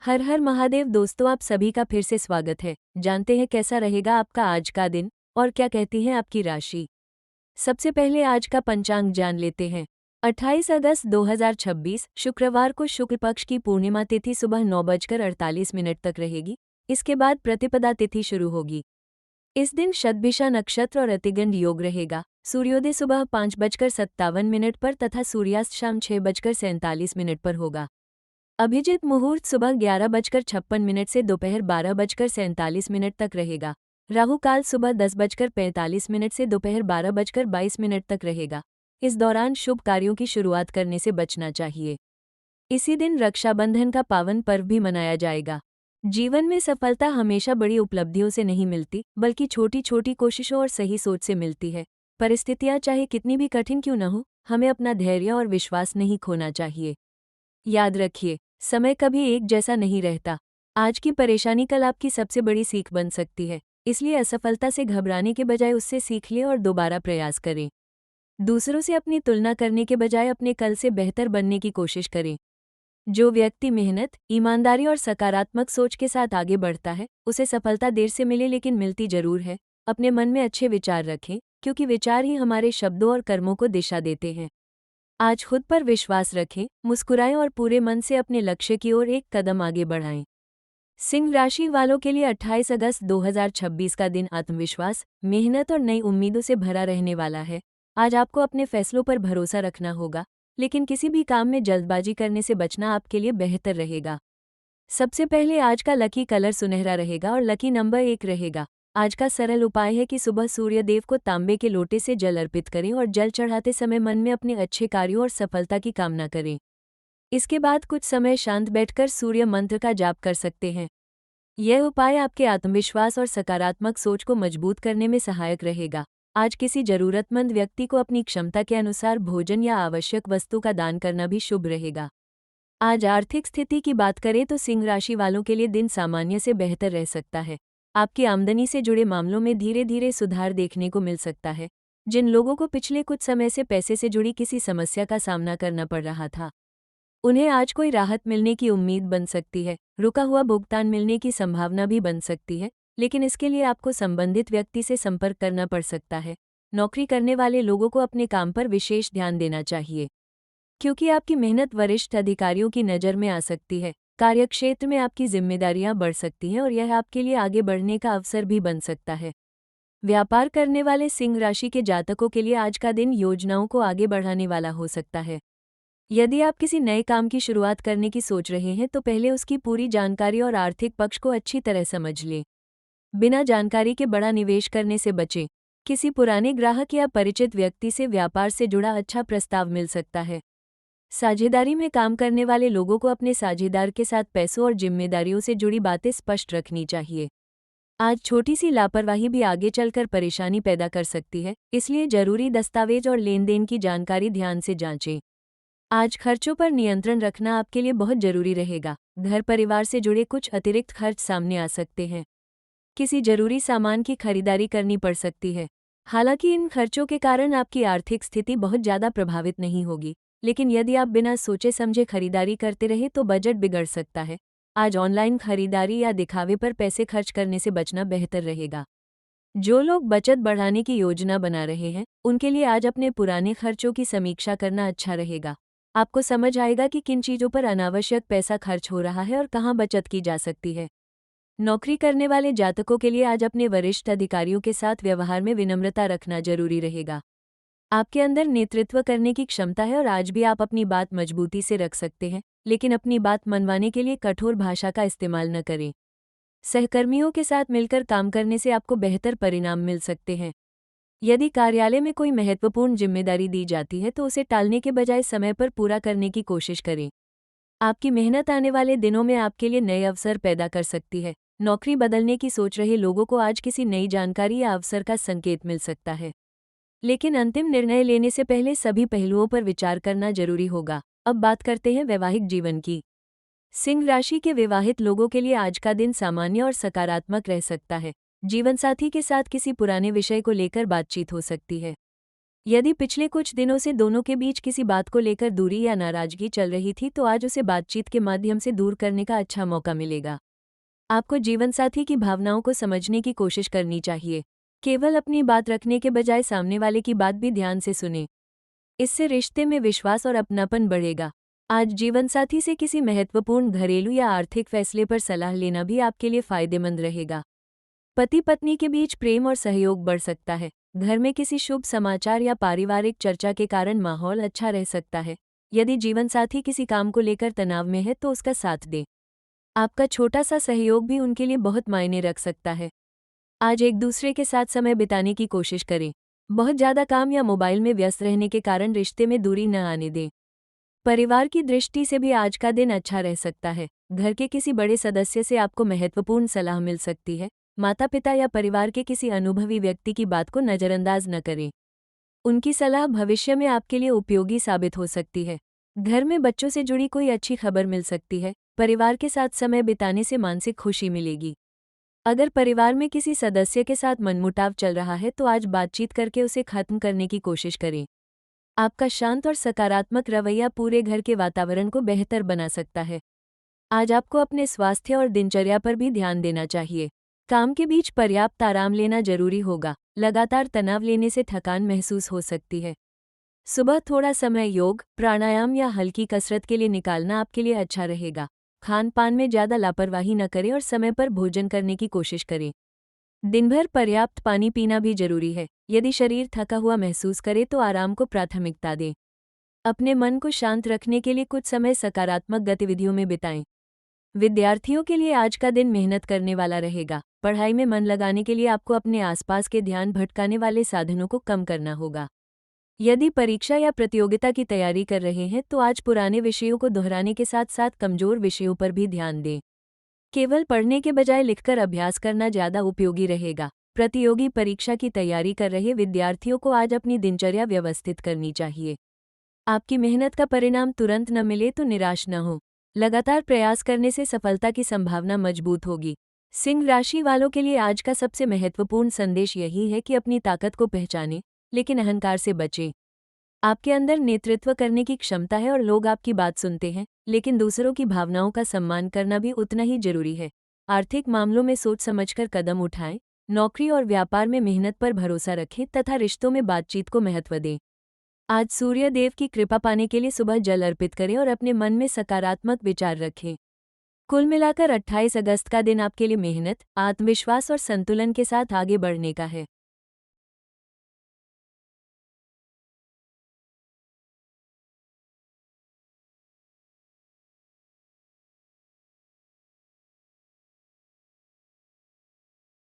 हर हर महादेव दोस्तों, आप सभी का फिर से स्वागत है। जानते हैं कैसा रहेगा आपका आज का दिन और क्या कहती है आपकी राशि। सबसे पहले आज का पंचांग जान लेते हैं। 28 अगस्त 2026 शुक्रवार को शुक्ल पक्ष की पूर्णिमा तिथि सुबह 9:48 तक रहेगी। इसके बाद प्रतिपदा तिथि शुरू होगी। इस दिन शतभिषा नक्षत्र और अतिगंड योग रहेगा। सूर्योदय सुबह 5:57 पर तथा सूर्यास्त शाम 6:47 पर होगा। अभिजित मुहूर्त सुबह 11:56 से दोपहर 12:47 तक रहेगा। राहु काल सुबह 10:45 से दोपहर 12:22 तक रहेगा। इस दौरान शुभ कार्यों की शुरुआत करने से बचना चाहिए। इसी दिन रक्षाबंधन का पावन पर्व भी मनाया जाएगा। जीवन में सफलता हमेशा बड़ी उपलब्धियों से नहीं मिलती, बल्कि छोटी छोटी कोशिशों और सही सोच से मिलती है। परिस्थितियां चाहे कितनी भी कठिन क्यों न हो, हमें अपना धैर्य और विश्वास नहीं खोना चाहिए। याद रखिए, समय कभी एक जैसा नहीं रहता। आज की परेशानी कल आपकी सबसे बड़ी सीख बन सकती है। इसलिए असफलता से घबराने के बजाय उससे सीख लें और दोबारा प्रयास करें। दूसरों से अपनी तुलना करने के बजाय अपने कल से बेहतर बनने की कोशिश करें। जो व्यक्ति मेहनत, ईमानदारी और सकारात्मक सोच के साथ आगे बढ़ता है, उसे सफलता देर से मिले लेकिन मिलती जरूर है। अपने मन में अच्छे विचार रखें, क्योंकि विचार ही हमारे शब्दों और कर्मों को दिशा देते हैं। आज खुद पर विश्वास रखें, मुस्कुराएं और पूरे मन से अपने लक्ष्य की ओर एक कदम आगे बढ़ाएं। सिंह राशि वालों के लिए 28 अगस्त 2026 का दिन आत्मविश्वास, मेहनत और नई उम्मीदों से भरा रहने वाला है। आज आपको अपने फैसलों पर भरोसा रखना होगा, लेकिन किसी भी काम में जल्दबाजी करने से बचना आपके लिए बेहतर रहेगा। सबसे पहले आज का लकी कलर सुनहरा रहेगा और लकी नंबर 1 रहेगा। आज का सरल उपाय है कि सुबह सूर्य देव को तांबे के लोटे से जल अर्पित करें और जल चढ़ाते समय मन में अपने अच्छे कार्यों और सफलता की कामना करें। इसके बाद कुछ समय शांत बैठकर सूर्य मंत्र का जाप कर सकते हैं। यह उपाय आपके आत्मविश्वास और सकारात्मक सोच को मजबूत करने में सहायक रहेगा। आज किसी जरूरतमंद व्यक्ति को अपनी क्षमता के अनुसार भोजन या आवश्यक वस्तु का दान करना भी शुभ रहेगा। आज आर्थिक स्थिति की बात करें तो सिंह राशि वालों के लिए दिन सामान्य से बेहतर रह सकता है। आपकी आमदनी से जुड़े मामलों में धीरे धीरे सुधार देखने को मिल सकता है। जिन लोगों को पिछले कुछ समय से पैसे से जुड़ी किसी समस्या का सामना करना पड़ रहा था, उन्हें आज कोई राहत मिलने की उम्मीद बन सकती है। रुका हुआ भुगतान मिलने की संभावना भी बन सकती है, लेकिन इसके लिए आपको संबंधित व्यक्ति से संपर्क करना पड़ सकता है। नौकरी करने वाले लोगों को अपने काम पर विशेष ध्यान देना चाहिए, क्योंकि आपकी मेहनत वरिष्ठ अधिकारियों की नज़र में आ सकती है। कार्यक्षेत्र में आपकी जिम्मेदारियां बढ़ सकती हैं और यह आपके लिए आगे बढ़ने का अवसर भी बन सकता है। व्यापार करने वाले सिंह राशि के जातकों के लिए आज का दिन योजनाओं को आगे बढ़ाने वाला हो सकता है। यदि आप किसी नए काम की शुरुआत करने की सोच रहे हैं तो पहले उसकी पूरी जानकारी और आर्थिक पक्ष को अच्छी तरह समझ लें। बिना जानकारी के बड़ा निवेश करने से बचें। किसी पुराने ग्राहक या परिचित व्यक्ति से व्यापार से जुड़ा अच्छा प्रस्ताव मिल सकता है। साझेदारी में काम करने वाले लोगों को अपने साझेदार के साथ पैसों और जिम्मेदारियों से जुड़ी बातें स्पष्ट रखनी चाहिए। आज छोटी सी लापरवाही भी आगे चलकर परेशानी पैदा कर सकती है, इसलिए जरूरी दस्तावेज और लेन देन की जानकारी ध्यान से जांचें। आज खर्चों पर नियंत्रण रखना आपके लिए बहुत जरूरी रहेगा। घर परिवार से जुड़े कुछ अतिरिक्त खर्च सामने आ सकते हैं। किसी जरूरी सामान की खरीदारी करनी पड़ सकती है। हालांकि इन खर्चों के कारण आपकी आर्थिक स्थिति बहुत ज़्यादा प्रभावित नहीं होगी, लेकिन यदि आप बिना सोचे समझे खरीदारी करते रहे तो बजट बिगड़ सकता है। आज ऑनलाइन खरीदारी या दिखावे पर पैसे खर्च करने से बचना बेहतर रहेगा। जो लोग बचत बढ़ाने की योजना बना रहे हैं, उनके लिए आज अपने पुराने खर्चों की समीक्षा करना अच्छा रहेगा। आपको समझ आएगा कि किन चीज़ों पर अनावश्यक पैसा खर्च हो रहा है और कहाँ बचत की जा सकती है। नौकरी करने वाले जातकों के लिए आज अपने वरिष्ठ अधिकारियों के साथ व्यवहार में विनम्रता रखना जरूरी रहेगा। आपके अंदर नेतृत्व करने की क्षमता है और आज भी आप अपनी बात मजबूती से रख सकते हैं, लेकिन अपनी बात मनवाने के लिए कठोर भाषा का इस्तेमाल न करें। सहकर्मियों के साथ मिलकर काम करने से आपको बेहतर परिणाम मिल सकते हैं। यदि कार्यालय में कोई महत्वपूर्ण जिम्मेदारी दी जाती है तो उसे टालने के बजाय समय पर पूरा करने की कोशिश करें। आपकी मेहनत आने वाले दिनों में आपके लिए नए अवसर पैदा कर सकती है। नौकरी बदलने की सोच रहे लोगों को आज किसी नई जानकारी या अवसर का संकेत मिल सकता है, लेकिन अंतिम निर्णय लेने से पहले सभी पहलुओं पर विचार करना जरूरी होगा। अब बात करते हैं वैवाहिक जीवन की। सिंह राशि के विवाहित लोगों के लिए आज का दिन सामान्य और सकारात्मक रह सकता है। जीवनसाथी के साथ किसी पुराने विषय को लेकर बातचीत हो सकती है। यदि पिछले कुछ दिनों से दोनों के बीच किसी बात को लेकर दूरी या नाराजगी चल रही थी तो आज उसे बातचीत के माध्यम से दूर करने का अच्छा मौका मिलेगा। आपको जीवनसाथी की भावनाओं को समझने की कोशिश करनी चाहिए। केवल अपनी बात रखने के बजाय सामने वाले की बात भी ध्यान से सुने। इससे रिश्ते में विश्वास और अपनापन बढ़ेगा। आज जीवनसाथी से किसी महत्वपूर्ण घरेलू या आर्थिक फैसले पर सलाह लेना भी आपके लिए फायदेमंद रहेगा। पति पत्नी के बीच प्रेम और सहयोग बढ़ सकता है। घर में किसी शुभ समाचार या पारिवारिक चर्चा के कारण माहौल अच्छा रह सकता है। यदि जीवनसाथी किसी काम को लेकर तनाव में है तो उसका साथ दें। आपका छोटा सा सहयोग भी उनके लिए बहुत मायने रख सकता है। आज एक दूसरे के साथ समय बिताने की कोशिश करें। बहुत ज़्यादा काम या मोबाइल में व्यस्त रहने के कारण रिश्ते में दूरी न आने दें। परिवार की दृष्टि से भी आज का दिन अच्छा रह सकता है। घर के किसी बड़े सदस्य से आपको महत्वपूर्ण सलाह मिल सकती है। माता पिता या परिवार के किसी अनुभवी व्यक्ति की बात को नज़रअंदाज न करें। उनकी सलाह भविष्य में आपके लिए उपयोगी साबित हो सकती है। घर में बच्चों से जुड़ी कोई अच्छी खबर मिल सकती है। परिवार के साथ समय बिताने से मानसिक खुशी मिलेगी। अगर परिवार में किसी सदस्य के साथ मनमुटाव चल रहा है तो आज बातचीत करके उसे खत्म करने की कोशिश करें। आपका शांत और सकारात्मक रवैया पूरे घर के वातावरण को बेहतर बना सकता है। आज आपको अपने स्वास्थ्य और दिनचर्या पर भी ध्यान देना चाहिए। काम के बीच पर्याप्त आराम लेना जरूरी होगा। लगातार तनाव लेने से थकान महसूस हो सकती है। सुबह थोड़ा समय योग, प्राणायाम या हल्की कसरत के लिए निकालना आपके लिए अच्छा रहेगा। खान पान में ज़्यादा लापरवाही न करें और समय पर भोजन करने की कोशिश करें। दिन भर पर्याप्त पानी पीना भी जरूरी है। यदि शरीर थका हुआ महसूस करे तो आराम को प्राथमिकता दें। अपने मन को शांत रखने के लिए कुछ समय सकारात्मक गतिविधियों में बिताएं। विद्यार्थियों के लिए आज का दिन मेहनत करने वाला रहेगा। पढ़ाई में मन लगाने के लिए आपको अपने आसपास के ध्यान भटकाने वाले साधनों को कम करना होगा। यदि परीक्षा या प्रतियोगिता की तैयारी कर रहे हैं तो आज पुराने विषयों को दोहराने के साथ साथ कमजोर विषयों पर भी ध्यान दें। केवल पढ़ने के बजाय लिखकर अभ्यास करना ज़्यादा उपयोगी रहेगा। प्रतियोगी परीक्षा की तैयारी कर रहे विद्यार्थियों को आज अपनी दिनचर्या व्यवस्थित करनी चाहिए। आपकी मेहनत का परिणाम तुरंत न मिले तो निराश न हो। लगातार प्रयास करने से सफलता की संभावना मजबूत होगी। सिंह राशि वालों के लिए आज का सबसे महत्वपूर्ण संदेश यही है कि अपनी ताकत को पहचानें, लेकिन अहंकार से बचें। आपके अंदर नेतृत्व करने की क्षमता है और लोग आपकी बात सुनते हैं, लेकिन दूसरों की भावनाओं का सम्मान करना भी उतना ही जरूरी है। आर्थिक मामलों में सोच समझकर कदम उठाएं। नौकरी और व्यापार में मेहनत पर भरोसा रखें तथा रिश्तों में बातचीत को महत्व दें। आज सूर्य देव की कृपा पाने के लिए सुबह जल अर्पित करें और अपने मन में सकारात्मक विचार रखें। कुल मिलाकर 28 अगस्त का दिन आपके लिए मेहनत, आत्मविश्वास और संतुलन के साथ आगे बढ़ने का है।